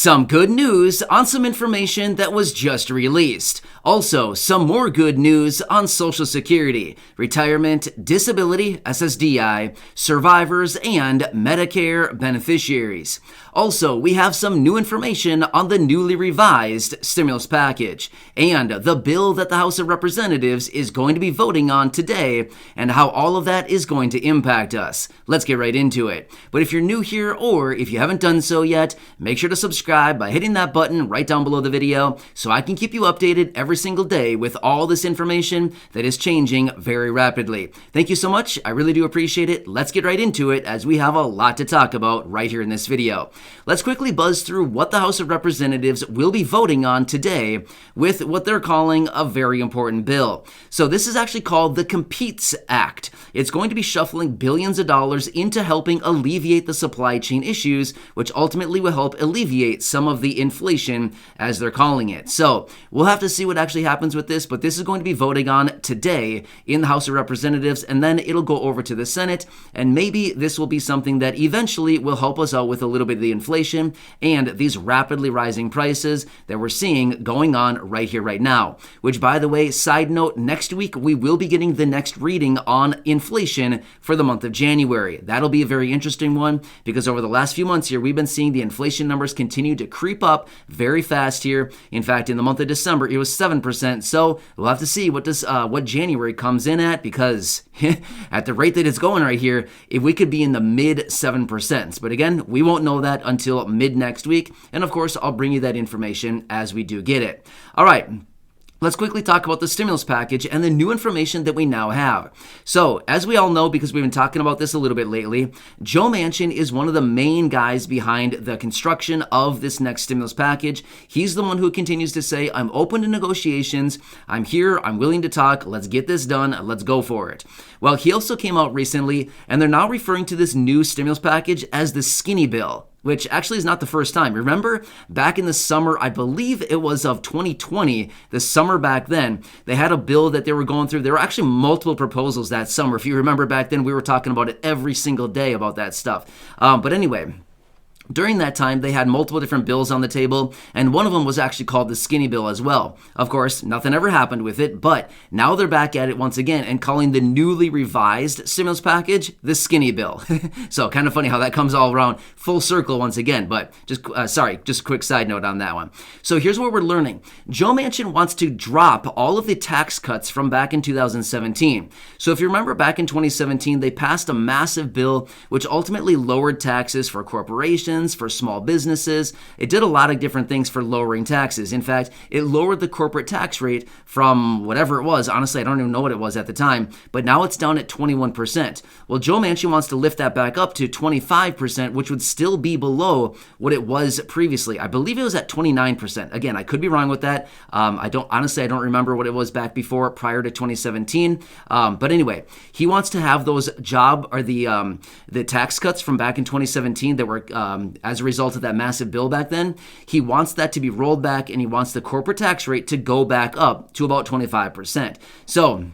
Some good news on some information that was just released. Also, some more good news on Social Security, retirement, disability, SSDI, survivors, and Medicare beneficiaries. Also, we have some new information on the newly revised stimulus package and the bill that the House of Representatives is going to be voting on today and how all of that is going to impact us. Let's get right into it. But if you're new here or if you haven't done so yet, make sure to subscribe by hitting that button right down below the video so I can keep you updated every single day with all this information that is changing very rapidly. Thank you so much. I really do appreciate it. Let's get right into it as we have a lot to talk about right here in this video. Let's quickly buzz through what the House of Representatives will be voting on today with what they're calling a very important bill. So this is actually called the Competes Act. It's going to be shuffling billions of dollars into helping alleviate the supply chain issues, which ultimately will help alleviate some of the inflation, as they're calling it. So we'll have to see what actually happens with this, but this is going to be voting on today in the House of Representatives, and then it'll go over to the Senate, and maybe this will be something that eventually will help us out with a little bit of the inflation and these rapidly rising prices that we're seeing going on right here, right now. Which, by the way, side note, next week we will be getting the next reading on inflation for the month of January. That'll be a very interesting one because over the last few months here, we've been seeing the inflation numbers continue to creep up very fast here. In fact, in the month of December, it was 7%. So we'll have to see what January comes in at, because at the rate that it's going right here, if we could be in the mid 7%. But again, we won't know that until mid next week. And of course, I'll bring you that information as we do get it. All right. Let's quickly talk about the stimulus package and the new information that we now have. So, as we all know, because we've been talking about this a little bit lately, Joe Manchin is one of the main guys behind the construction of this next stimulus package. He's the one who continues to say, I'm open to negotiations, I'm here, I'm willing to talk, let's get this done, let's go for it. Well, he also came out recently, and they're now referring to this new stimulus package as the skinny bill, which actually is not the first time. Remember, back in the summer, I believe it was of 2020, the summer back then, they had a bill that they were going through. There were actually multiple proposals that summer. If you remember back then, we were talking about it every single day about that stuff. But anyway, during that time, they had multiple different bills on the table, and one of them was actually called the skinny bill as well. Of course, nothing ever happened with it, but now they're back at it once again and calling the newly revised stimulus package the skinny bill. So kind of funny how that comes all around full circle once again, but just a quick side note on that one. So here's what we're learning. Joe Manchin wants to drop all of the tax cuts from back in 2017. So if you remember back in 2017, they passed a massive bill which ultimately lowered taxes for corporations, for small businesses. It did a lot of different things for lowering taxes. In fact, it lowered the corporate tax rate from whatever it was. Honestly, I don't even know what it was at the time, but now it's down at 21%. Well, Joe Manchin wants to lift that back up to 25%, which would still be below what it was previously. I believe it was at 29%. Again, I could be wrong with that. I don't remember what it was back before, prior to 2017. But anyway, he wants to have those the tax cuts from back in 2017 that were as a result of that massive bill back then. He wants that to be rolled back, and he wants the corporate tax rate to go back up to about 25%. So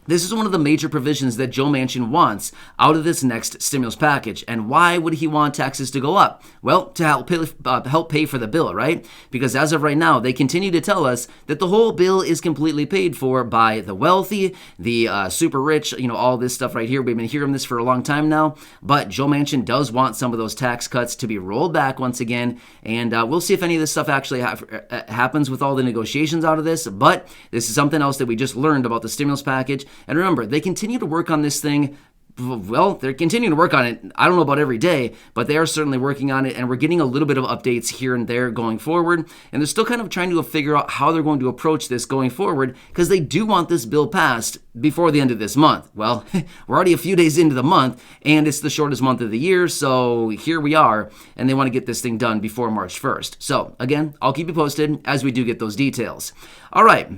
this is one of the major provisions that Joe Manchin wants out of this next stimulus package. And why would he want taxes to go up? Well, to help pay for the bill, right? Because as of right now, they continue to tell us that the whole bill is completely paid for by the wealthy, the super rich, all this stuff right here. We've been hearing this for a long time now. But Joe Manchin does want some of those tax cuts to be rolled back once again. And we'll see if any of this stuff actually happens with all the negotiations out of this. But this is something else that we just learned about the stimulus package. And remember, they continue to work on this thing. Well, they're continuing to work on it. I don't know about every day, but they are certainly working on it, and we're getting a little bit of updates here and there going forward. And they're still kind of trying to figure out how they're going to approach this going forward, because they do want this bill passed before the end of this month. Well, we're already a few days into the month, and it's the shortest month of the year, so here we are, and they want to get this thing done before March 1st. So, again, I'll keep you posted as we do get those details. All right.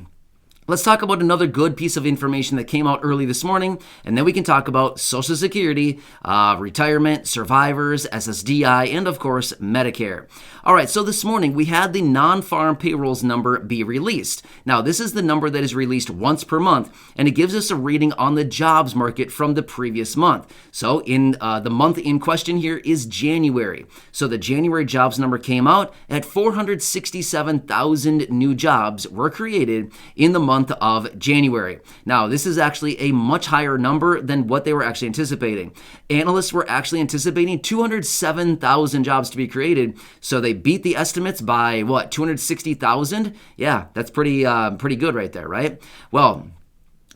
Let's talk about another good piece of information that came out early this morning, and then we can talk about Social Security, retirement, survivors, SSDI, and of course, Medicare. All right, so this morning we had the non-farm payrolls number be released. Now, this is the number that is released once per month, and it gives us a reading on the jobs market from the previous month. So in the month in question here is January. So the January jobs number came out at 467,000 new jobs were created in the month of January. Now, this is actually a much higher number than what they were actually anticipating. Analysts were actually anticipating 207,000 jobs to be created, so they beat the estimates by 260,000? Yeah, that's pretty good right there, right? Well,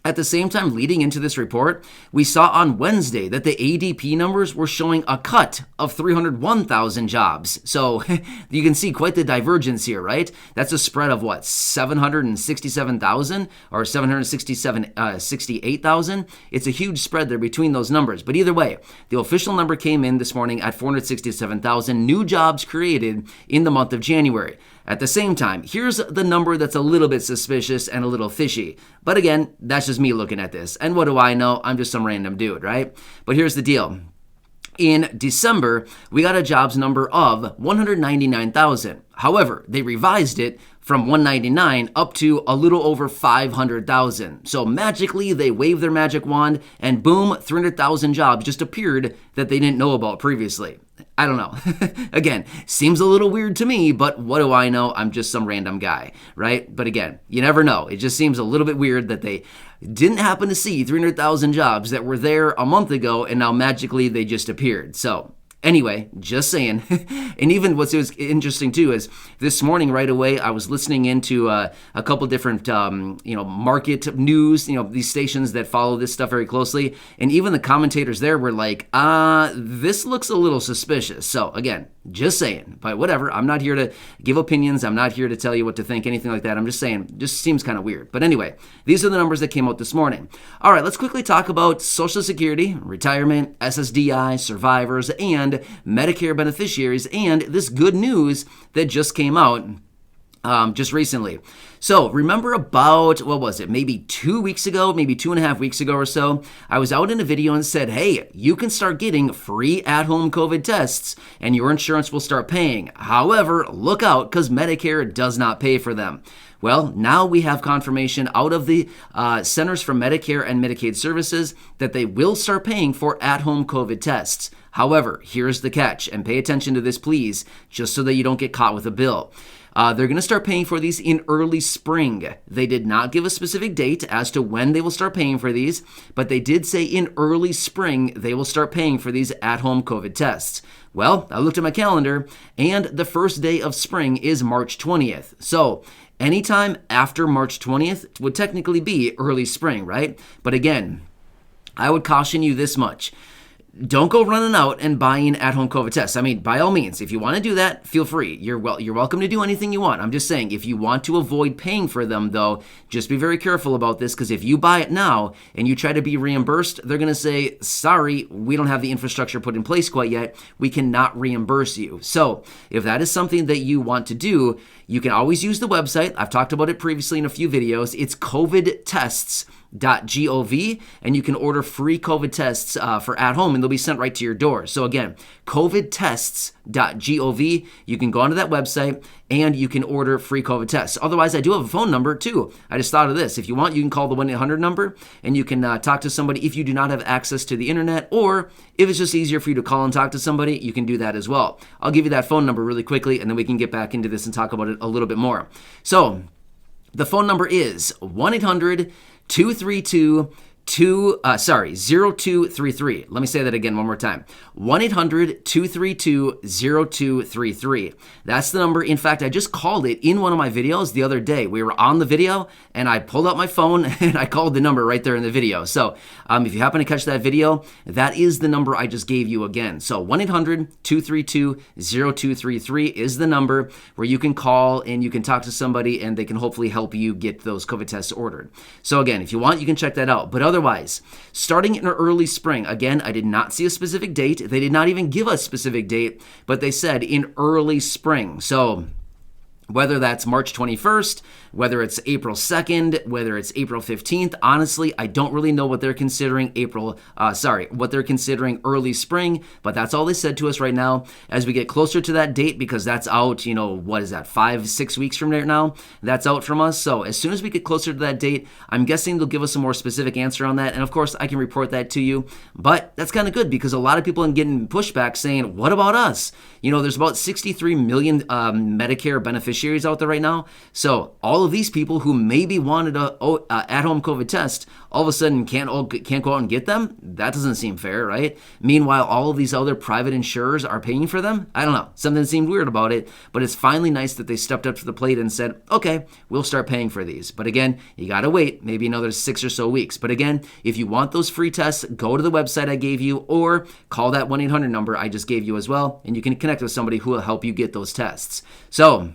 at the same time, leading into this report, we saw on Wednesday that the ADP numbers were showing a cut of 301,000 jobs. So you can see quite the divergence here, right? That's a spread of 767,000 or 68,000. It's a huge spread there between those numbers. But either way, the official number came in this morning at 467,000 new jobs created in the month of January. At the same time, here's the number that's a little bit suspicious and a little fishy. But again, that's just me looking at this. And what do I know? I'm just some random dude, right? But here's the deal. In December, we got a jobs number of 199,000. However, they revised it from 199 up to a little over 500,000. So magically, they waved their magic wand and boom, 300,000 jobs just appeared that they didn't know about previously. I don't know. Again, seems a little weird to me, but what do I know? I'm just some random guy, right? But again, you never know. It just seems a little bit weird that they didn't happen to see 300,000 jobs that were there a month ago and now magically they just appeared. So anyway, just saying. And even what's interesting too is this morning right away I was listening into a couple different market news, these stations that follow this stuff very closely, and even the commentators there were like, this looks a little suspicious. So again, just saying. But whatever, I'm not here to give opinions. I'm not here to tell you what to think, anything like that. I'm just saying, just seems kind of weird. But anyway, these are the numbers that came out this morning. All right, let's quickly talk about Social Security, retirement, SSDI, survivors, and Medicare beneficiaries, and this good news that just came out just recently. So remember about, maybe 2 weeks ago, maybe 2.5 weeks ago or so, I was out in a video and said, hey, you can start getting free at-home COVID tests and your insurance will start paying. However, look out because Medicare does not pay for them. Well, now we have confirmation out of the Centers for Medicare and Medicaid Services that they will start paying for at-home COVID tests. However, here's the catch, and pay attention to this, please, just so that you don't get caught with a bill. They're going to start paying for these in early spring. They did not give a specific date as to when they will start paying for these, but they did say in early spring they will start paying for these at-home COVID tests. Well, I looked at my calendar, and the first day of spring is March 20th. So anytime after March 20th would technically be early spring, right? But again, I would caution you this much. Don't go running out and buying at-home COVID tests. I mean, by all means, if you want to do that, feel free. You're welcome to do anything you want. I'm just saying, if you want to avoid paying for them, though, just be very careful about this, because if you buy it now and you try to be reimbursed, they're going to say, sorry, we don't have the infrastructure put in place quite yet. We cannot reimburse you. So if that is something that you want to do, you can always use the website. I've talked about it previously in a few videos. It's covidtests.gov, and you can order free COVID tests for at home, and they'll be sent right to your door. So again, covidtests.gov. You can go onto that website and you can order free COVID tests. Otherwise, I do have a phone number too. I just thought of this. If you want, you can call the 1-800 number and you can talk to somebody if you do not have access to the internet, or if it's just easier for you to call and talk to somebody, you can do that as well. I'll give you that phone number really quickly, and then we can get back into this and talk about it a little bit more. So the phone number is 1-800-232-0233. Let me say that again one more time. 1-800-232-0233. That's the number. In fact, I just called it in one of my videos the other day. We were on the video and I pulled out my phone and I called the number right there in the video. So if you happen to catch that video, that is the number I just gave you again. So 1-800-232-0233 is the number where you can call and you can talk to somebody and they can hopefully help you get those COVID tests ordered. So again, if you want, you can check that out. But otherwise, starting in early spring, again, I did not see a specific date. They did not even give a specific date, but they said in early spring. So Whether that's March 21st, whether it's April 2nd, whether it's April 15th, honestly, I don't really know what they're considering what they're considering early spring, but that's all they said to us right now. As we get closer to that date, because that's out, what is that, 5-6 weeks from now, that's out from us. So as soon as we get closer to that date, I'm guessing they'll give us a more specific answer on that. And of course, I can report that to you, but that's kind of good because a lot of people are getting pushback saying, what about us? There's about 63 million Medicare beneficiaries out there right now. So all of these people who maybe wanted a at-home COVID test, all of a sudden can't go out and get them? That doesn't seem fair, right? Meanwhile, all of these other private insurers are paying for them? I don't know. Something seemed weird about it, but it's finally nice that they stepped up to the plate and said, okay, we'll start paying for these. But again, you got to wait maybe another 6 or so weeks. But again, if you want those free tests, go to the website I gave you or call that 1-800 number I just gave you as well, and you can connect with somebody who will help you get those tests. So,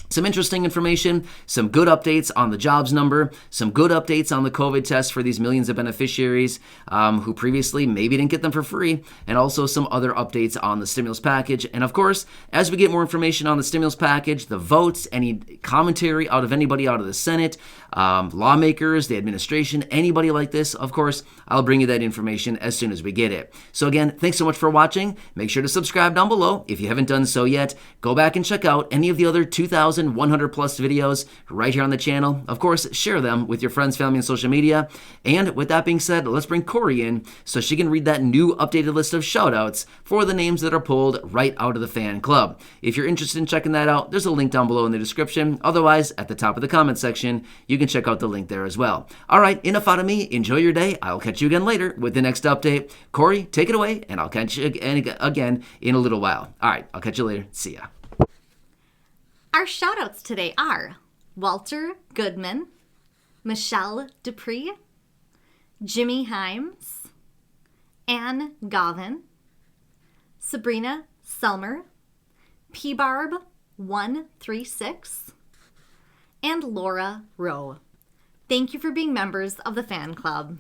some interesting information, some good updates on the jobs number, some good updates on the COVID test for these millions of beneficiaries who previously maybe didn't get them for free, and also some other updates on the stimulus package. And of course, as we get more information on the stimulus package, the votes, any commentary out of anybody out of the Senate, lawmakers, the administration, anybody like this, of course, I'll bring you that information as soon as we get it. So again, thanks so much for watching. Make sure to subscribe down below if you haven't done so yet. Go back and check out any of the other 2,100 plus videos right here on the channel. Of course, share them with your friends, family, and social media. And with that being said, let's bring Corey in so she can read that new updated list of shoutouts for the names that are pulled right out of the fan club. If you're interested in checking that out, there's a link down below in the description. Otherwise, at the top of the comment section, you can check out the link there as well. All right, enough out of me. Enjoy your day. I'll catch you again later with the next update. Corey, take it away, and I'll catch you again in a little while. All right, I'll catch you later. See ya. Our shoutouts today are Walter Goodman, Michelle Dupree, Jimmy Himes, Ann Govin, Sabrina Selmer, P-Barb 136, and Laura Rowe. Thank you for being members of the fan club.